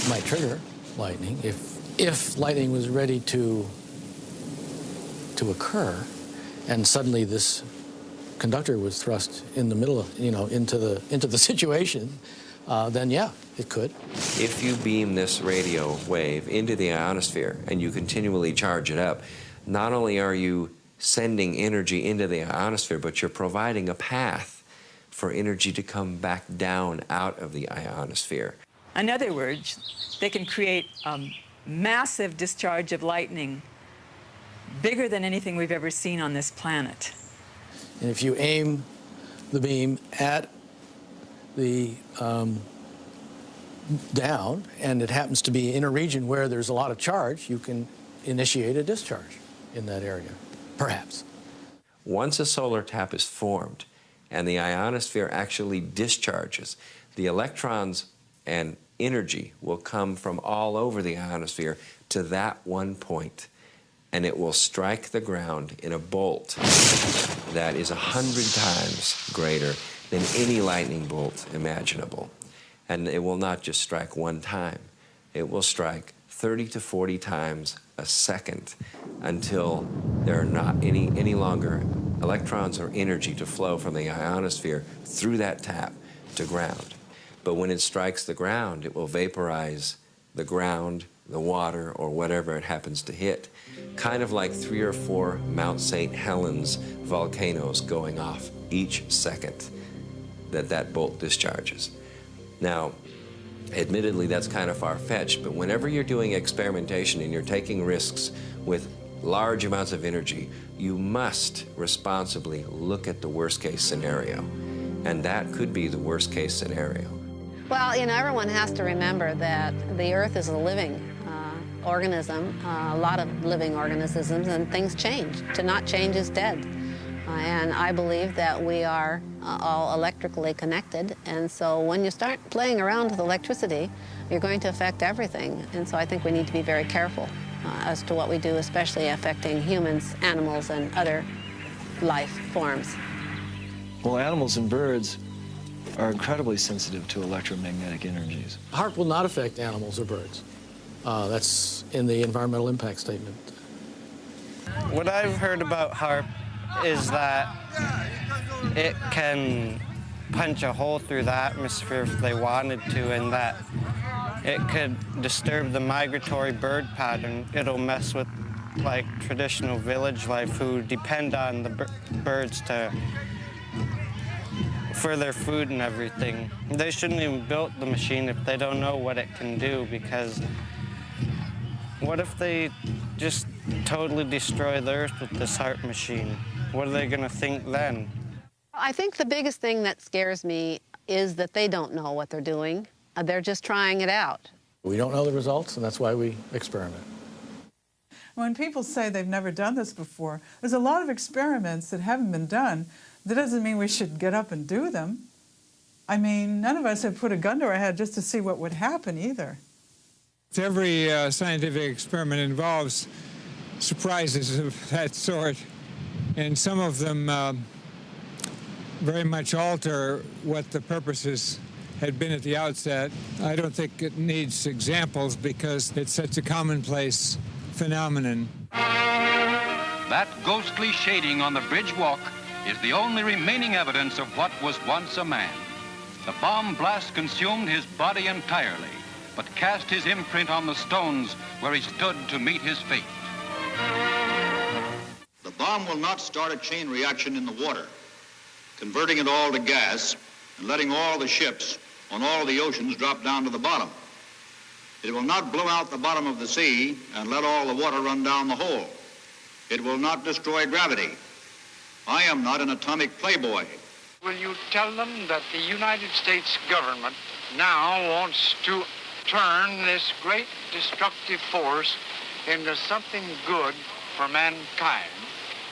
might trigger lightning. If lightning was ready to occur, and suddenly this conductor was thrust in the middle of, into the situation, then yeah, it could. If you beam this radio wave into the ionosphere and you continually charge it up, not only are you sending energy into the ionosphere, but you're providing a path for energy to come back down out of the ionosphere. In other words, they can create a massive discharge of lightning, bigger than anything we've ever seen on this planet. And if you aim the beam at the down, and it happens to be in a region where there's a lot of charge, you can initiate a discharge in that area, perhaps. Once a solar tap is formed and the ionosphere actually discharges, the electrons and energy will come from all over the ionosphere to that one point, and it will strike the ground in a bolt that is 100 times greater than any lightning bolt imaginable. And it will not just strike one time. It will strike 30 to 40 times a second until there are not any longer electrons or energy to flow from the ionosphere through that tap to ground. But when it strikes the ground, it will vaporize the ground, the water, or whatever it happens to hit. Kind of like 3 or 4 Mount St. Helens volcanoes going off each second that bolt discharges. Now, admittedly, that's kind of far-fetched, but whenever you're doing experimentation and you're taking risks with large amounts of energy, you must responsibly look at the worst-case scenario. And that could be the worst-case scenario. Well, everyone has to remember that the Earth is a living organism, a lot of living organisms, and things change. To not change is dead. And I believe that we are all electrically connected, and so when you start playing around with electricity, you're going to affect everything. And so I think we need to be very careful as to what we do, especially affecting humans, animals, and other life forms. Well, animals and birds are incredibly sensitive to electromagnetic energies. HAARP will not affect animals or birds. That's in the environmental impact statement. What I've heard about HAARP is that it can punch a hole through the atmosphere if they wanted to, and that it could disturb the migratory bird pattern. It'll mess with like traditional village life who depend on the birds for their food and everything. They shouldn't even build the machine if they don't know what it can do, because what if they just totally destroy the Earth with this HAARP machine? What are they going to think then? I think the biggest thing that scares me is that they don't know what they're doing. They're just trying it out. We don't know the results, and that's why we experiment. When people say they've never done this before, there's a lot of experiments that haven't been done. That doesn't mean we should get up and do them. I mean, none of us have put a gun to our head just to see what would happen either. Every scientific experiment involves surprises of that sort, and some of them very much alter what the purposes had been at the outset. I don't think it needs examples because it's such a commonplace phenomenon. That ghostly shading on the bridge walk is the only remaining evidence of what was once a man. The bomb blast consumed his body entirely, but cast his imprint on the stones where he stood to meet his fate. The bomb will not start a chain reaction in the water, converting it all to gas and letting all the ships on all the oceans drop down to the bottom. It will not blow out the bottom of the sea and let all the water run down the hole. It will not destroy gravity. I am not an atomic playboy. Will you tell them that the United States government now wants to turn this great destructive force into something good for mankind,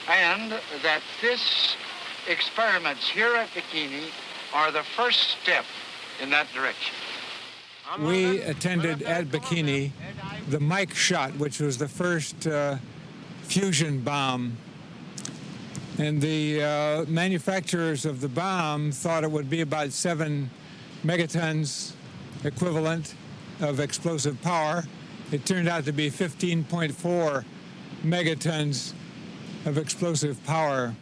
and that this experiments here at Bikini are the first step in that direction? We attended at Bikini the Mike shot, which was the first fusion bomb. And the manufacturers of the bomb thought it would be about 7 megatons equivalent. of explosive power. It turned out to be 15.4 megatons of explosive power.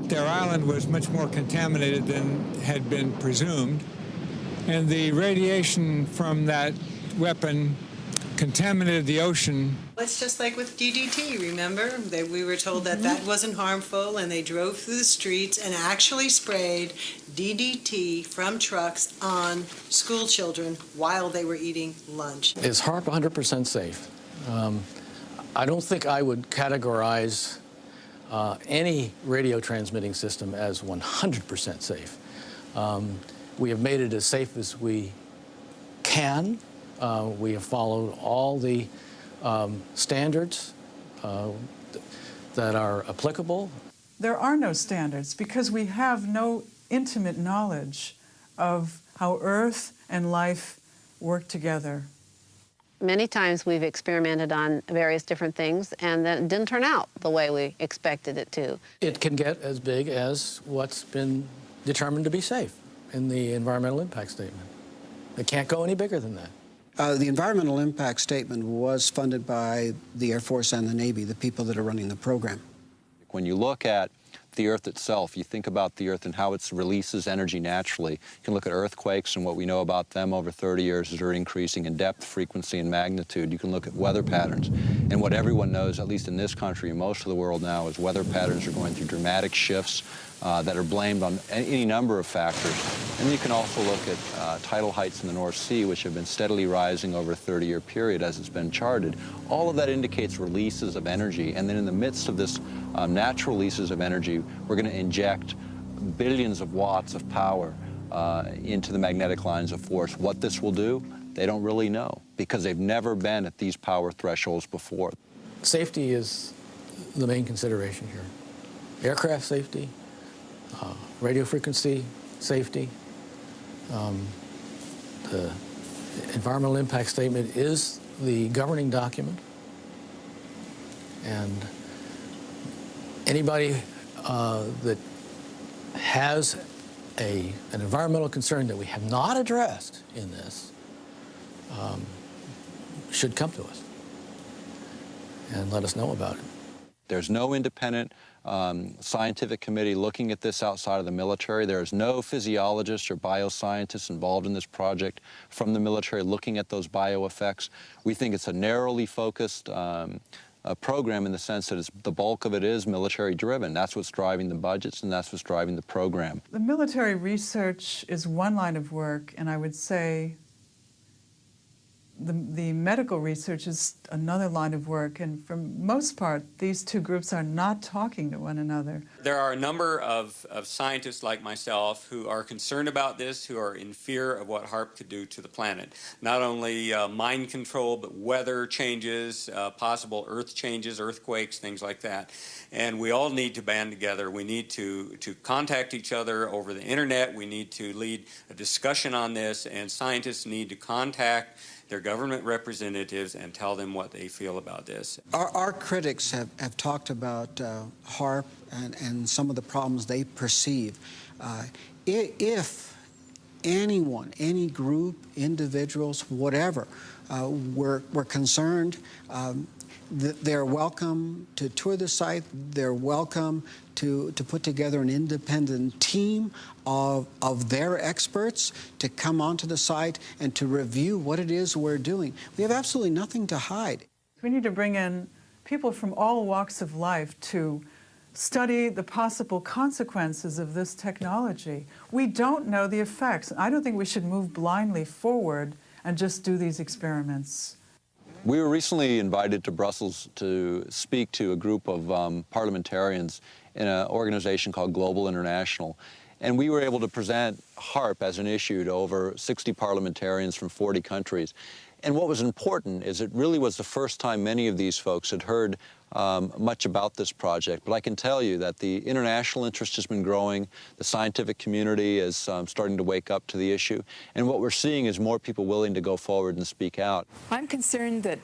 Their island was much more contaminated than had been presumed, and the radiation from that weapon contaminated the ocean. It's just like with DDT, remember? We were told that that wasn't harmful, and they drove through the streets and actually sprayed DDT from trucks on school children while they were eating lunch. Is HAARP 100% safe? I don't think I would categorize any radio transmitting system as 100% safe. We have made it as safe as we can. We have followed all the standards that are applicable. There are no standards because we have no intimate knowledge of how Earth and life work together. Many times we've experimented on various different things and then it didn't turn out the way we expected it to. It can get as big as what's been determined to be safe in the environmental impact statement. It can't go any bigger than that. The environmental impact statement was funded by the Air Force and the Navy, the people that are running the program. When you look at the Earth itself, you think about the Earth and how it releases energy naturally. You can look at earthquakes and what we know about them over 30 years is they're increasing in depth, frequency, and magnitude. You can look at weather patterns. And what everyone knows, at least in this country and most of the world now, is weather patterns are going through dramatic shifts that are blamed on any number of factors. And you can also look at tidal heights in the North Sea, which have been steadily rising over a 30-year period as it's been charted. All of that indicates releases of energy. And then in the midst of this natural releases of energy, we're going to inject billions of watts of power into the magnetic lines of force. What this will do, they don't really know because they've never been at these power thresholds before. Safety is the main consideration here. Aircraft safety, radio frequency safety. The environmental impact statement is the governing document, and anybody that has an environmental concern that we have not addressed in this should come to us and let us know about it. There's no independent scientific committee looking at this outside of the military. There is no physiologists or bioscientists involved in this project from the military looking at those bioeffects. We think it's a narrowly focused program in the sense that the bulk of it is military-driven. That's what's driving the budgets, and that's what's driving the program. The military research is one line of work, and I would say the medical research is another line of work, and for most part, these two groups are not talking to one another. There are a number of scientists like myself who are concerned about this, who are in fear of what HAARP could do to the planet. Not only mind control, but weather changes, possible earth changes, earthquakes, things like that. And we all need to band together. We need to contact each other over the internet. We need to lead a discussion on this, and scientists need to contact their government representatives and tell them what they feel about this. Our critics have talked about HAARP and some of the problems they perceive. If anyone, any group, individuals, whatever, were concerned, they're welcome to tour the site. They're welcome to put together an independent team of their experts to come onto the site and to review what it is we're doing. We have absolutely nothing to hide. We need to bring in people from all walks of life to study the possible consequences of this technology. We don't know the effects. I don't think we should move blindly forward and just do these experiments. We were recently invited to Brussels to speak to a group of parliamentarians in an organization called Global International. And we were able to present HAARP as an issue to over 60 parliamentarians from 40 countries. And what was important is it really was the first time many of these folks had heard much about this project. But I can tell you that the international interest has been growing. The scientific community is starting to wake up to the issue. And what we're seeing is more people willing to go forward and speak out. I'm concerned that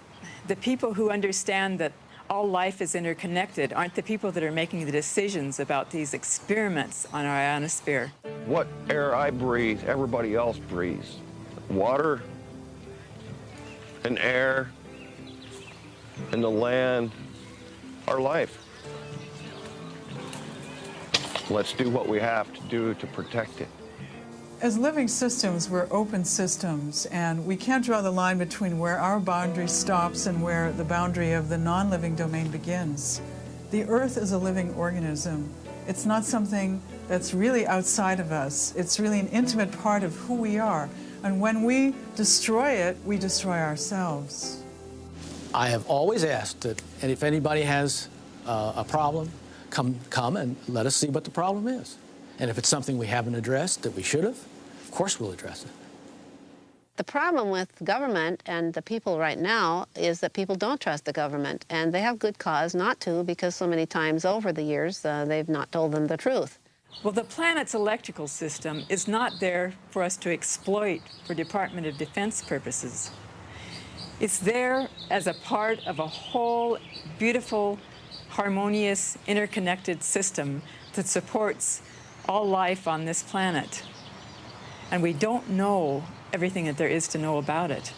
the people who understand that all life is interconnected, aren't the people that are making the decisions about these experiments on our ionosphere. What air I breathe, everybody else breathes. Water and air and the land are life. Let's do what we have to do to protect it. As living systems, we're open systems, and we can't draw the line between where our boundary stops and where the boundary of the non-living domain begins. The Earth is a living organism. It's not something that's really outside of us. It's really an intimate part of who we are. And when we destroy it, we destroy ourselves. I have always asked that, and if anybody has a problem, come and let us see what the problem is. And if it's something we haven't addressed that we should have, of course we'll address it. The problem with government and the people right now is that people don't trust the government, and they have good cause not to, because so many times over the years they've not told them the truth. Well, the planet's electrical system is not there for us to exploit for Department of Defense purposes. It's there as a part of a whole beautiful, harmonious, interconnected system that supports all life on this planet. And we don't know everything that there is to know about it.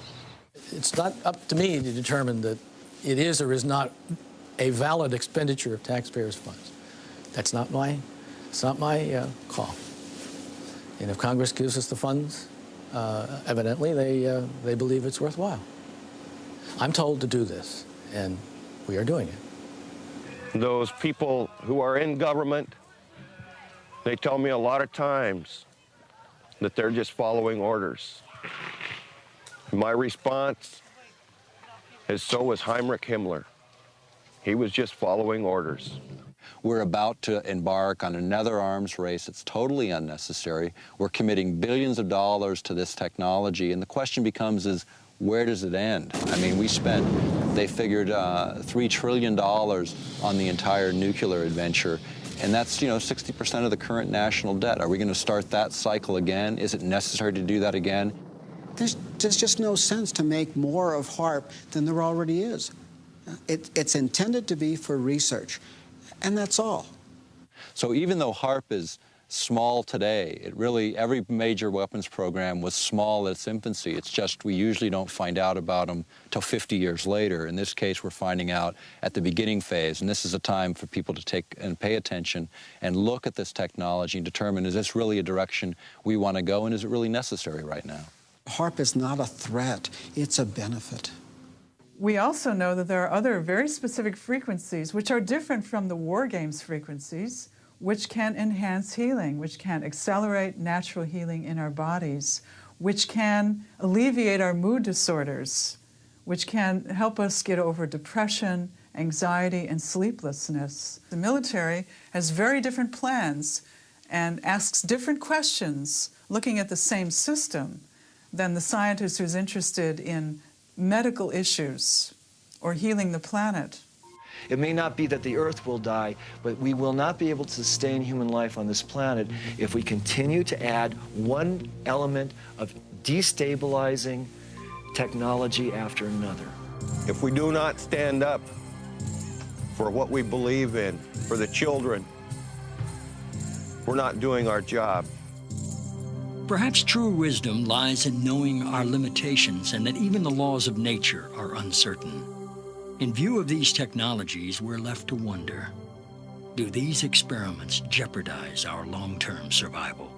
It's not up to me to determine that it is or is not a valid expenditure of taxpayers' funds. It's not my call. And if Congress gives us the funds, evidently they believe it's worthwhile. I'm told to do this, and we are doing it. Those people who are in government, they tell me a lot of times that they're just following orders. My response is, so was Heinrich Himmler. He was just following orders. We're about to embark on another arms race. It's totally unnecessary. We're committing billions of dollars to this technology, and the question becomes is, where does it end? I mean, they figured $3 trillion on the entire nuclear adventure, and that's, 60% of the current national debt. Are we going to start that cycle again? Is it necessary to do that again? There's just no sense to make more of HAARP than there already is. It's intended to be for research, and that's all. So even though HAARP is small today, every major weapons program was small at its infancy. It's just we usually don't find out about them till 50 years later. In this case, we're finding out at the beginning phase, and this is a time for people to take and pay attention and look at this technology and determine, is this really a direction we want to go, and is it really necessary right now? HAARP is not a threat, it's a benefit. We also know that there are other very specific frequencies which are different from the war games frequencies, which can enhance healing, which can accelerate natural healing in our bodies, which can alleviate our mood disorders, which can help us get over depression, anxiety, and sleeplessness. The military has very different plans and asks different questions looking at the same system than the scientist who's interested in medical issues or healing the planet. It may not be that the Earth will die, but we will not be able to sustain human life on this planet if we continue to add one element of destabilizing technology after another. If we do not stand up for what we believe in, for the children, we're not doing our job. Perhaps true wisdom lies in knowing our limitations and that even the laws of nature are uncertain. In view of these technologies, we're left to wonder, do these experiments jeopardize our long-term survival?